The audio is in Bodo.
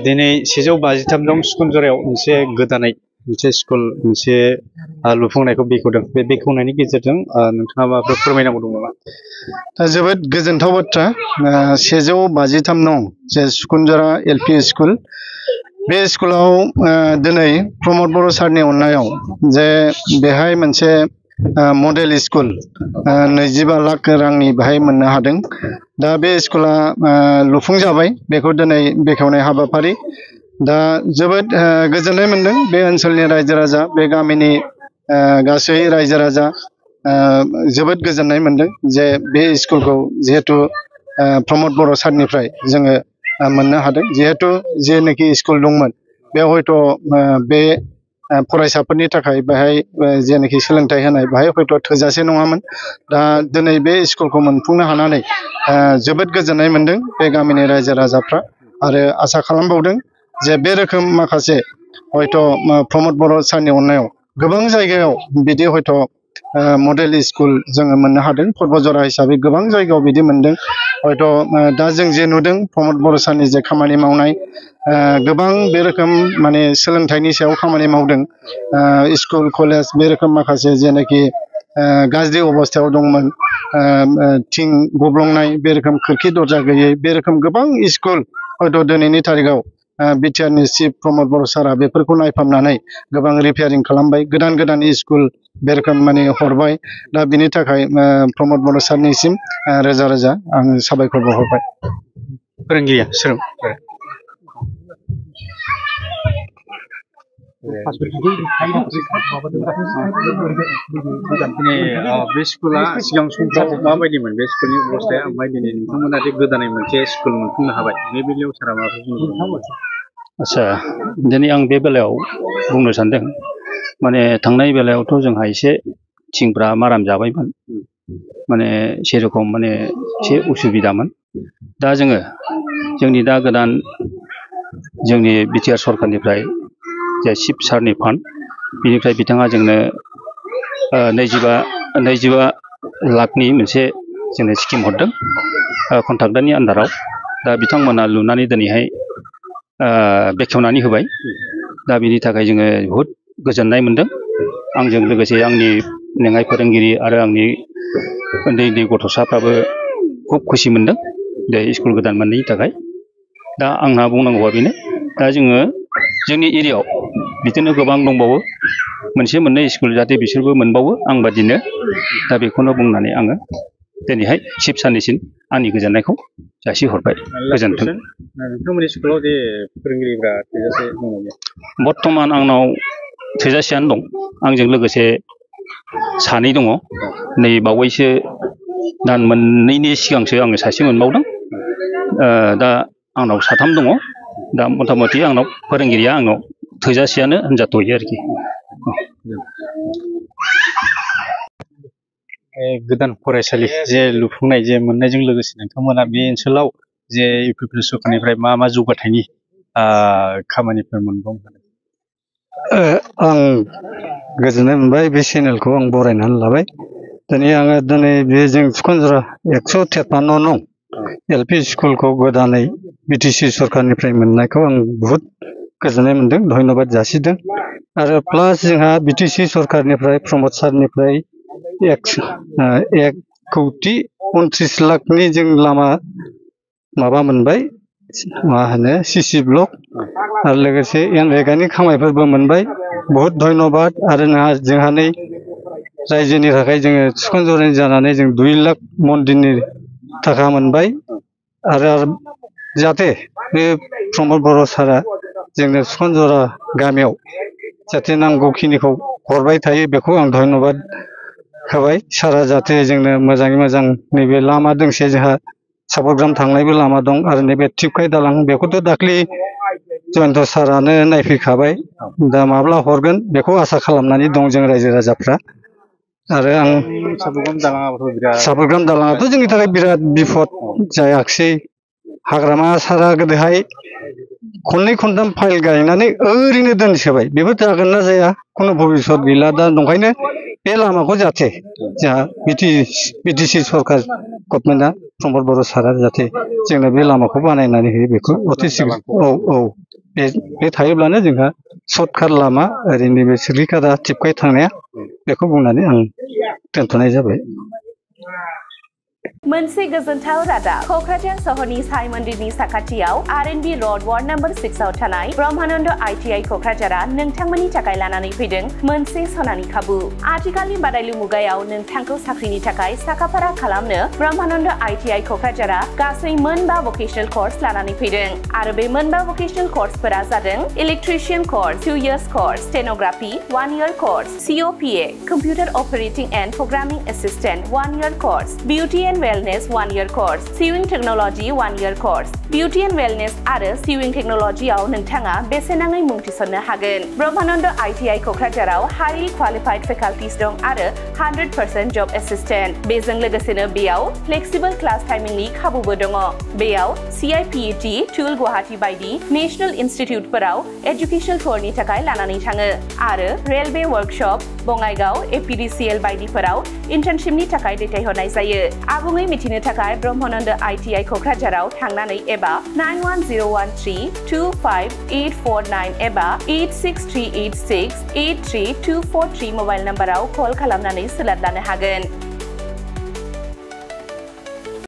दिनै 153 नं सुकुनजरायाव मोनसे गोदानै मोनसे स्कुल मोनसे लुफुंनायखौ बेखेवदों। बे बेखेवनायनि गेजेरजों नोंथाङा माबाफोर फोरमायनांगौ दं नामा? जोबोद गोजोनथाव बाथ्रा। 153 नं जे सुकुनजरा एलपि स्कुल, बे स्कुलाव दिनै प्रमद बर' सारनि अननायाव जे बेहाय मोनसे मडेल स्कुल 25 लाख रांनि बेहाय मोननो हादों। दा बे स्कुला लुफुंजाबाय, बेखौ दिनै बेखेवनाय हाबाफारि। दा जोबोद गोजोननाय मोनदों बे ओनसोलनि रायजो राजा, बे गामिनि गासै रायजो राजा जोबोद गोजोननाय मोनदों जे बे स्कुलखौ जिहेतु प्रमद बर' सारनिफ्राय जोङो मोननो हादों। जिहेतु जेनाखि स्कुल दंमोन बे हयथ' बे फरायसाफोरनि थाखाय बेहाय जेनाखि सोलोंथाइ होनाय बेहाय हयथ' थोजासे नङामोन। दा दिनै बे स्कुलखौ मोनफुंनो हानानै जोबोद गोजोननाय मोनदों बे गामिनि रायजो राजाफ्रा, आरो आसा खालामबावदों जे बे रोखोम माखासे हयथ' प्रमद बर' सारनि अननायाव गोबां जायगायाव बिदि हयथ' मडेल स्कुल जोङो मोननो हादों। पर्बजरा हिसाबै गोबां जायगायाव बिदि मोनदों। हयथ' दा जों जे नुदों प्रमद बर' सारनि जे खामानि मावनाय, गोबां बे रोखोम माने सोलोंथाइनि सायाव खामानि मावदों। स्कुल कलेज बे रोखोम माखासे जेनाखि गाज्रि अबस्थायाव दंमोन, थिं गब्लंनाय, बे रोखोम खोरखि दरजा गैयै, बे रोखोम गोबां स्कुल हयथ' दिनैनि तारिखाव बिटिआरनि चिफ प्रमद बर' सारा बेफोरखौ नायफामनानै गोबां रिपेयारिं खालामबाय, गोदान गोदान स्कुल बे रोखोम माने हरबाय। दा बिनि थाखाय प्रमद बर' सारनिसिम रोजा रोजा आं साबायखर बावहरबाय। फोरोंगिरिया सोर? बे स्कुला सिगां समफ्राव माबायदिमोन बे स्कुलनि अबस्थाया, ओमफ्राय दिनै नोंथांमोना जे गोदानै मोनसे स्कुल मोनफुंनो हाबाय, बे बेलायाव सारा माबाफोर बुंनो नामा? आच्छा, दिनै आं बे बेलायाव बुंनो सानदों, माने थांनाय बेलायावथ' जोंहा एसे थिंफ्रा माराम जाबायमोन, माने सेरखम माने एसे उसुबिदामोन। दा जोङो जोंनि दा गोदान जोंनि बिटिआर सरकारनिफ्राय जे चिफ सारनि फान्ड, बिनिफ्राय बिथाङा जोंनो 25 लाखनि मोनसे जोंनो स्किम हरदों कन्ट्राक्टरनि आन्दाराव। दा बिथांमोना लुनानै दिनैहाय बेखेवनानै होबाय। दा बिनि थाखाय जोङो बहुद गोजोननाय मोनदों। आंजों लोगोसे आंनि लेङाइ फोरोंगिरि आरो आंनि उन्दै उन्दै गथ'साफ्राबो खुब खुसि मोनदों बे स्कुल गोदान मोननायनि थाखाय। दा आंहा बुंनांगौआ बेनो, दा जोङो जोंनि एरियायाव बिदिनो गोबां दंबावो, मोनसे मोननै स्कुल जाहाथे बिसोरबो मोनबावो आं बादिनो। दा बेखौनो बुंनानै आङो दिनैहाय चिफ सारनिसिम आंनि गोजोननायखौ जासिहरबाय। गोजोन्थों। नोंथांमोननि स्कुलाव जे फोरोंगिरिफ्रा थोजासे दङ? बर्थमान आंनाव थोजासेयानो दं। आंजों लोगोसे 2 दङ। नै बावैसो दान मोननैनि सिगांसो आङो सासे मोनबावदों। दा आंनाव 3 दङ। दा मथा मथि आंनाव फोरोंगिरिया आंनाव थोजासेयानो होनजाथ'यो आरोखि। गोदान फरायसालि जे लुफुंनाय जे मोननायजों लोगोसे नोंथांमोना बे ओनसोलाव जे इउपिपि सरकारनिफ्राय मा मा जौगाथायनि खामानिफोर मोनबावो? आं गोजोननाय मोनबाय, बे चेनेलखौ आं बरायनानै लाबाय। आङो बे जों सुकुनजरा 153 नं एलपि स्कुलखौ गोदानै बिटिसि सरकारनिफ्राय मोननायखौ आं बुहुद गोजोननाय मोनदों, धन्यबाद जासिदों। आरो प्लास जोंहा बिटिसि सरकारनिफ्राय प्रमद सारनिफ्राय 1,29 लाखनि जों लामा माबा मोनबाय, मा होनो सिसि ब्लक, आरो लोगोसे एनरेगानि खामायफोरबो मोनबाय। बहुद धन्यबाद। आरो जोंहा नै रायजोनि थाखाय जोङो सुकुनजरानि जानानै जों 2 लाख मन्दिरनि थाखा मोनबाय। आरो जाहाथे बे प्रमद बर' सारा जोंनो सुकुनजरा गामियाव जाहाथे नांगौखिनिखौ हरबाय थायो, बेखौ आं धन्यबाद होबाय। सारा जाहाथे जोंनो मोजाङै मोजां नैबे लामा दोंसे जोंहा साबरग्राम थांनायबो लामा दं, आरो नैबे टिपकाइ दालां बेखौथ' दाख्लै जयन्त सारानो नायफैखाबाय। दा माब्ला हरगोन बेखौ आसा खालामनानै दं जों रायजो राजाफ्रा। आरो आं साबरग्राम दालाङाथ' जोंनि थाखाय बिराद बिपद जायाखिसै। हाग्रामा सारा गोदोहाय खननै खनथाम फाइल गायनानै ओरैनो दोनसोबाय बेफोर जागोन ना जाया खुनु भबिसत गैला दा नंखायनो बे लामाखौ जाहाथे जोंहा बिटिसि सरकार गभर्नमेन्टआ प्रमद बर' सारा जाहाथे जोंनो बे लामाखौ बानायनानै होयो बेखौ अति शीघ्र औ बे थायोब्लानो जोंहा सर्टकाट लामा ओरैनो बे सिरलिकाटा टिपकाय थांनाया बेखौ बुंनानै आं दोनथ'नाय जाबाय। मोनसे गोजोनथाव रादाब क'क्राझार सहरनि साई मन्दिरनि साखाथियाव आर.एन.बी. र'ड वार्ड नम्बर 6 आव थानाय ब्रह्मानन्द ITI क'क्राझारा नोंथांमोननि थाखाय लानानै फैदों मोनसे सनानि खाबु। आथिखालनि बादायलु मुगायाव नोंथांखौ साख्रिनि थाखाय साखाफारा खालामनो ब्रह्मानन्द ITI क'क्राझारा गासै मोनबा भकेशनेल कर्स लानानै फैदों आरो बे मोनबा भकेशनेल कर्सफोरा जादों electrician course 2 years course, stenography 1 year course, COPA computer operating and programming assistant 1 year course, beauty and wellness 1 year course, sewing technology 1 year course, beauty and wellness आरो sewing technology आव नोंथाङा बेसेनाङै मुं थिसननो हागोन। ब्रह्मानन्द ITI क'क्राझाराव highly qualified faculties दं आरो 100% job assistant। बेजों लोगोसेनो बेयाव flexible class timingनि खाबुबो दङ। बेयाव CIPET, टुल गुवाहाटी बायदि नेशनेल इनस्टिट्युटफोराव एजुकेशनेल टुरनि थाखाय लानानै थाङो आरो रेलवे वर्कशप, बङाइगाव, APDCL बायदिफोराव इन्टार्नशिपनि थाखाय दैथायहरनाय जायो। आबुङै मिथिनो थाखाय ब्रह्मानन्द ITI क'क्राझाराव थांनानै एबा 9101325849 एबा 8638683243 मबाइल नम्बराव कल खालामनानै सोलाद लानो हागोन।